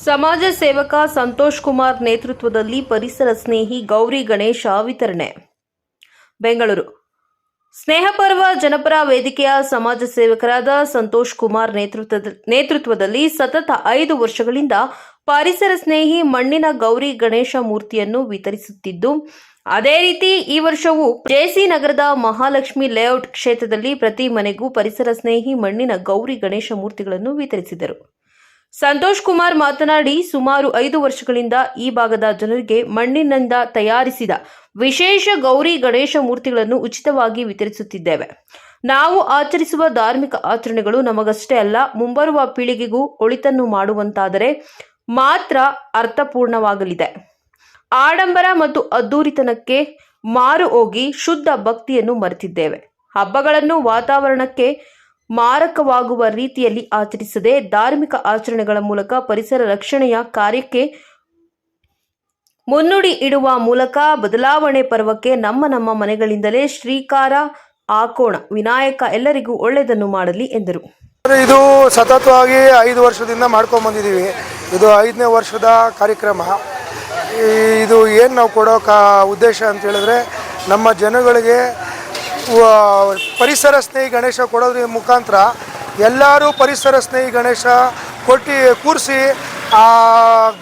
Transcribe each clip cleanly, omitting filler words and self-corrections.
ಸಮಾಜ ಸೇವಕ ಸಂತೋಷ್ ಕುಮಾರ್ ನೇತೃತ್ವದಲ್ಲಿ ಪರಿಸರ ಸ್ನೇಹಿ ಗೌರಿ ಗಣೇಶ ವಿತರಣೆ. ಬೆಂಗಳೂರು. ಸ್ನೇಹಪರ್ವ ಜನಪರ ವೇದಿಕೆಯ ಸಮಾಜ ಸೇವಕರಾದ ಸಂತೋಷ್ ಕುಮಾರ್ ನೇತೃತ್ವದಲ್ಲಿ ಸತತ 5 ವರ್ಷಗಳಿಂದ ಪರಿಸರ ಸ್ನೇಹಿ ಮಣ್ಣಿನ ಗೌರಿ ಗಣೇಶ ಮೂರ್ತಿಯನ್ನು ವಿತರಿಸುತ್ತಿದ್ದು, ಅದೇ ರೀತಿ ಈ ವರ್ಷವೂ ಜೆಸಿ ನಗರದ ಮಹಾಲಕ್ಷ್ಮಿ ಲೇಔಟ್ ಕ್ಷೇತ್ರದಲ್ಲಿ ಪ್ರತಿ ಮನೆಗೂ ಪರಿಸರ ಸ್ನೇಹಿ ಮಣ್ಣಿನ ಗೌರಿ ಗಣೇಶ ಮೂರ್ತಿಗಳನ್ನು ವಿತರಿಸಿದರು. ಸಂತೋಷ್ ಕುಮಾರ್ ಮಾತನಾಡಿ, ಸುಮಾರು 5 ವರ್ಷಗಳಿಂದ ಈ ಭಾಗದ ಜನರಿಗೆ ಮಣ್ಣಿನಿಂದ ತಯಾರಿಸಿದ ವಿಶೇಷ ಗೌರಿ ಗಣೇಶ ಮೂರ್ತಿಗಳನ್ನು ಉಚಿತವಾಗಿ ವಿತರಿಸುತ್ತಿದ್ದೇವೆ. ನಾವು ಆಚರಿಸುವ ಧಾರ್ಮಿಕ ಆಚರಣೆಗಳು ನಮಗಷ್ಟೇ ಅಲ್ಲ, ಮುಂಬರುವ ಪೀಳಿಗೆಗೂ ಒಳಿತನ್ನು ಮಾಡುವಂತಾದರೆ ಮಾತ್ರ ಅರ್ಥಪೂರ್ಣವಾಗಲಿದೆ. ಆಡಂಬರ ಮತ್ತು ಅದ್ದೂರಿತನಕ್ಕೆ ಮಾರು ಹೋಗಿ ಶುದ್ಧ ಭಕ್ತಿಯನ್ನು ಮರೆತಿದ್ದೇವೆ. ಹಬ್ಬಗಳನ್ನು ವಾತಾವರಣಕ್ಕೆ ಮಾರಕವಾಗುವ ರೀತಿಯಲ್ಲಿ ಆಚರಿಸದೆ ಧಾರ್ಮಿಕ ಆಚರಣೆಗಳ ಮೂಲಕ ಪರಿಸರ ರಕ್ಷಣೆಯ ಕಾರ್ಯಕ್ಕೆ ಮುನ್ನುಡಿ ಇಡುವ ಮೂಲಕ ಬದಲಾವಣೆ ಪರ್ವಕ್ಕೆ ನಮ್ಮ ಮನೆಗಳಿಂದಲೇ ಶ್ರೀಕಾರ ಹಾಕೋಣ. ವಿನಾಯಕ ಎಲ್ಲರಿಗೂ ಒಳ್ಳೆಯದನ್ನು ಮಾಡಲಿ ಎಂದರು. ಇದು ಸತತವಾಗಿ 5 ವರ್ಷದಿಂದ ಮಾಡ್ಕೊಂಡು ಬಂದಿದ್ದೀವಿ. ಇದು 5ನೇ ವರ್ಷದ ಕಾರ್ಯಕ್ರಮ. ಇದು ಏನು ನಾವು ಕೊಡೋ ಉದ್ದೇಶ ಅಂತ ಹೇಳಿದ್ರೆ, ನಮ್ಮ ಜನಗಳಿಗೆ ಪರಿಸರ ಸ್ನೇಹಿ ಗಣೇಶ ಕೊಡೋದ್ರ ಮುಖಾಂತರ ಎಲ್ಲರೂ ಪರಿಸರ ಸ್ನೇಹಿ ಗಣೇಶ ಕೂರಿಸಿ ಆ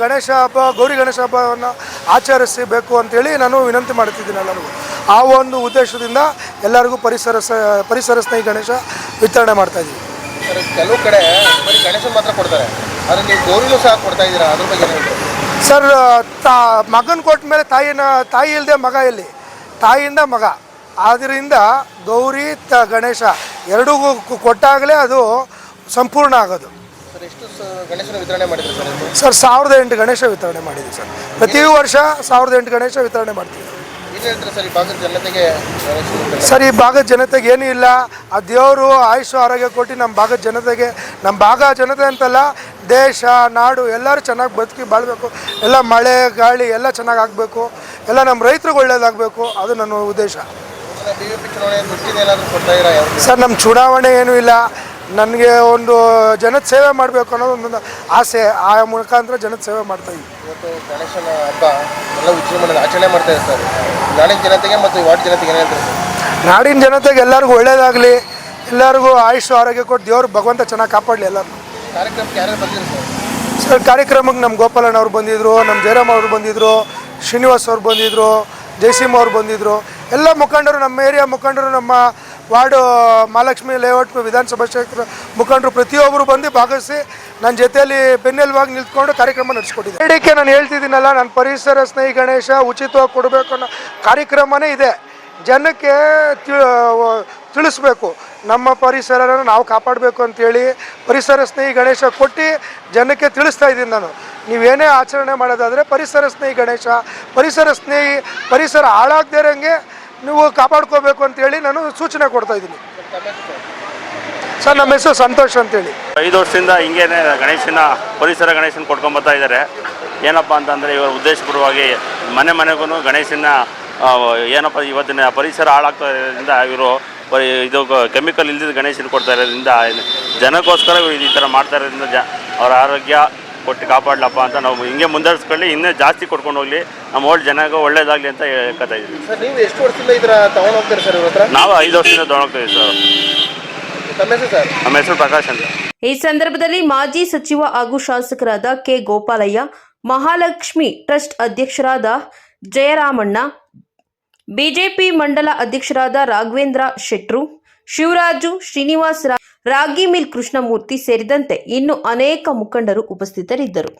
ಗಣೇಶ ಹಬ್ಬ, ಗೌರಿ ಗಣೇಶ ಹಬ್ಬವನ್ನು ಆಚರಿಸಬೇಕು ಅಂತೇಳಿ ನಾನು ವಿನಂತಿ ಮಾಡ್ತಿದ್ದೀನಿ ಎಲ್ಲರಿಗೂ. ಆ ಒಂದು ಉದ್ದೇಶದಿಂದ ಎಲ್ಲರಿಗೂ ಪರಿಸರ ಸ್ನೇಹಿ ಗಣೇಶ ವಿತರಣೆ ಮಾಡ್ತಾಯಿದ್ದೀವಿ. ಕೆಲವು ಕಡೆ ಬರೀ ಗಣೇಶ ಮಾತ್ರ ಕೊಡ್ತಾರೆ, ಆದರೆ ನೀವು ಗೌರಿನೂ ಸಹ ಕೊಡ್ತಾ ಇದ್ದೀರಾ, ಅದ್ರ ಬಗ್ಗೆ ಸರ್, ಮಗನ ಕೊಟ್ಟ ಮೇಲೆ ತಾಯಿ ಇಲ್ಲದೆ ಮಗ ಎಲ್ಲಿ? ತಾಯಿಯಿಂದ ಮಗ. ಆದ್ದರಿಂದ ಗೌರಿ ಗಣೇಶ ಎರಡೂ ಕೊಟ್ಟಾಗಲೇ ಅದು ಸಂಪೂರ್ಣ ಆಗೋದು. ಸರ್, ಎಷ್ಟು ಗಣೇಶನ ವಿತರಣೆ ಮಾಡಿದ್ರಿ ಸರ್? 1008 ಗಣೇಶ ವಿತರಣೆ ಮಾಡಿದ್ವಿ ಸರ್. ಪ್ರತಿ ವರ್ಷ 1008 ಗಣೇಶ ವಿತರಣೆ ಮಾಡ್ತೀವಿ. ಏನು ಹೇಳ್ತಾರೆ ಸರ್ ಈ ಭಾಗದ ಜನತೆಗೆ? ಸರ್, ಈ ಭಾಗದ ಜನತೆಗೆ ಏನೂ ಇಲ್ಲ, ಆ ದೇವರು ಆಯುಷ್ಯ ಆರೋಗ್ಯ ಕೊಟ್ಟು ನಮ್ಮ ಭಾಗದ ಜನತೆಗೆ, ನಮ್ಮ ಭಾಗ ಜನತೆ ಅಂತಲ್ಲ, ದೇಶ ನಾಡು ಎಲ್ಲರೂ ಚೆನ್ನಾಗಿ ಬದುಕಿ ಬಾಳಬೇಕು. ಎಲ್ಲ ಮಳೆ ಗಾಳಿ ಎಲ್ಲ ಚೆನ್ನಾಗಿ ಆಗಬೇಕು, ಎಲ್ಲ ನಮ್ಮ ರೈತರಿಗೆ ಒಳ್ಳೇದಾಗಬೇಕು. ಅದು ನನ್ನ ಉದ್ದೇಶ. ಸರ್, ನಮ್ಮ ಚುನಾವಣೆ ಏನೂ ಇಲ್ಲ. ನನಗೆ ಒಂದು ಜನದ ಸೇವೆ ಮಾಡಬೇಕು ಅನ್ನೋದು ಒಂದು ಆಸೆ. ಆ ಮುಖಾಂತರ ಜನದ ಸೇವೆ ಮಾಡ್ತಾಯಿದ್ವಿ. ಇವತ್ತು ಗಣೇಶನ ಹಬ್ಬ ಎಲ್ಲ ಉಚಿತ ಆಚರಣೆ ಮಾಡ್ತಾ ಇದೆ ಸರ್. ನಾಡಿನ ಜನತೆಗೆ ಮತ್ತು ವಾರ್ಡ್ ಜನತೆಗೆ ಏನು ಹೇಳ್ತಾರೆ ಸರ್? ನಾಡಿನ ಜನತೆಗೆ ಎಲ್ಲರಿಗೂ ಒಳ್ಳೇದಾಗಲಿ, ಎಲ್ಲರಿಗೂ ಆಯುಷ್ಯ ಆರೋಗ್ಯ ಕೊಟ್ಟು ದೇವರು ಭಗವಂತ ಚೆನ್ನಾಗಿ ಕಾಪಾಡಲಿ ಎಲ್ಲರೂ. ಕಾರ್ಯಕ್ರಮಕ್ಕೆ ಯಾರ್ಯಾರು ಬಂದಿದ್ರು ಸರ್? ಸರ್, ಕಾರ್ಯಕ್ರಮಕ್ಕೆ ನಮ್ಮ ಗೋಪಾಲಣ್ಣ ಅವ್ರು ಬಂದಿದ್ದರು, ನಮ್ಮ ಜಯರಾಮ್ ಅವರು ಬಂದಿದ್ದರು, ಶ್ರೀನಿವಾಸ್ ಅವ್ರು ಬಂದಿದ್ದರು, ಜಯಸಿಂಹ ಅವ್ರು ಬಂದಿದ್ದರು. ಎಲ್ಲ ಮುಖಂಡರು, ನಮ್ಮ ಏರಿಯಾ ಮುಖಂಡರು, ನಮ್ಮ ವಾರ್ಡು ಮಹಾಲಕ್ಷ್ಮಿ ಲೇಔಟ್ ವಿಧಾನಸಭಾ ಕ್ಷೇತ್ರ ಮುಖಂಡರು ಪ್ರತಿಯೊಬ್ಬರು ಬಂದು ಭಾಗವಹಿಸಿ ನನ್ನ ಜೊತೆಯಲ್ಲಿ ಬೆನ್ನೆಲುಬಾಗಿ ನಿಂತ್ಕೊಂಡು ಕಾರ್ಯಕ್ರಮ ನಡೆಸ್ಕೊಟ್ಟಿದ್ದೆ. ಬೇಡಿಕೆ ನಾನು ಹೇಳ್ತಿದ್ದೀನಲ್ಲ, ನಾನು ಪರಿಸರ ಸ್ನೇಹಿ ಗಣೇಶ ಉಚಿತವಾಗಿ ಕೊಡಬೇಕು ಅನ್ನೋ ಕಾರ್ಯಕ್ರಮನೇ ಇದೆ. ಜನಕ್ಕೆ ತಿಳಿಸ್ಬೇಕು, ನಮ್ಮ ಪರಿಸರನ ನಾವು ಕಾಪಾಡಬೇಕು ಅಂತೇಳಿ ಪರಿಸರ ಸ್ನೇಹಿ ಗಣೇಶ ಕೊಟ್ಟು ಜನಕ್ಕೆ ತಿಳಿಸ್ತಾ ಇದ್ದೀನಿ ನಾನು. ನೀವೇನೇ ಆಚರಣೆ ಮಾಡೋದಾದರೆ ಪರಿಸರ ಸ್ನೇಹಿ ಗಣೇಶ, ಪರಿಸರ ಸ್ನೇಹಿ, ಪರಿಸರ ಹಾಳಾಗದೇ ಇರೋಂಗೆ ನೀವು ಕಾಪಾಡ್ಕೋಬೇಕು ಅಂತೇಳಿ ನಾನು ಸೂಚನೆ ಕೊಡ್ತಾ ಇದ್ದೀನಿ. ಸರ್, ನಮ್ಮ ಹೆಸರು ಸಂತೋಷ್ ಅಂತೇಳಿ. 5 ವರ್ಷದಿಂದ ಹಿಂಗೇನೆ ಪರಿಸರ ಗಣೇಶನ ಕೊಡ್ಕೊಂಬರ್ತಾ ಇದ್ದಾರೆ. ಏನಪ್ಪ ಅಂತಂದರೆ, ಇವರು ಉದ್ದೇಶಪೂರ್ವವಾಗಿ ಮನೆಗೂ ಗಣೇಶನ ಏನಪ್ಪ ಇವತ್ತಿನ ಪರಿಸರ ಹಾಳಾಗ್ತಾ ಇರೋದ್ರಿಂದ ಇವರು ಇದು ಕೆಮಿಕಲ್ ಇಲ್ದಿದ್ದ ಗಣೇಶನ ಕೊಡ್ತಾ ಇರೋದ್ರಿಂದ ಜನಕ್ಕೋಸ್ಕರ ಇವರು ಈ ಥರ ಮಾಡ್ತಾ ಇರೋದ್ರಿಂದ ಅವರ ಆರೋಗ್ಯ ಕೊಟ್ಟು ಕಾಪಾಡಲಪ್ಪ ಅಂತ ನಾವು ಹಿಂಗೆ ಮುಂದುವರಿಸ್ಕೊಳ್ಳಿ, ಇನ್ನೂ ಜಾಸ್ತಿ ಕೊಡ್ಕೊಂಡು ಹೋಗಲಿ, ನಮ್ಮ ಓಲ್ಡ್ ಜನಗೂ ಒಳ್ಳೇದಾಗಲಿ ಅಂತ ಹೇಳ್ತಾ ಇದ್ದೀವಿ. ಸರ್, ನೀವು ಎಷ್ಟು ವರ್ಷದಿಂದ ಈ ಥರ ತೊಗೊಂಡು ಹೋಗ್ತೀರಿ ಸರ್? ಇವ್ರ ಹತ್ರ ನಾವು 5 ವರ್ಷದಿಂದ ತೊಗೊಂಡು ಹೋಗ್ತೀವಿ ಸರ್. ತಮ್ಮ ಹೆಸರು ಸರ್? ನಮ್ಮ ಹೆಸರು ಪ್ರಕಾಶ್ ಅಂತ. ಈ ಸಂದರ್ಭದಲ್ಲಿ ಮಾಜಿ ಸಚಿವ ಹಾಗೂ ಶಾಸಕರಾದ ಕೆ ಗೋಪಾಲಯ್ಯ, ಮಹಾಲಕ್ಷ್ಮಿ ಟ್ರಸ್ಟ್ ಅಧ್ಯಕ್ಷರಾದ ಜಯರಾಮಣ್ಣ, ಬಿಜೆಪಿ ಮಂಡಲ ಅಧ್ಯಕ್ಷರಾದ ರಾಘವೇಂದ್ರ ಶೆಟ್ರು, ಶಿವರಾಜು, ಶ್ರೀನಿವಾಸ್, ರಾಗಿ ಮಿಲ್ ಕೃಷ್ಣಮೂರ್ತಿ ಸೇರಿದಂತೆ ಇನ್ನು ಅನೇಕ ಮುಖಂಡರು ಉಪಸ್ಥಿತರಿದ್ದರು.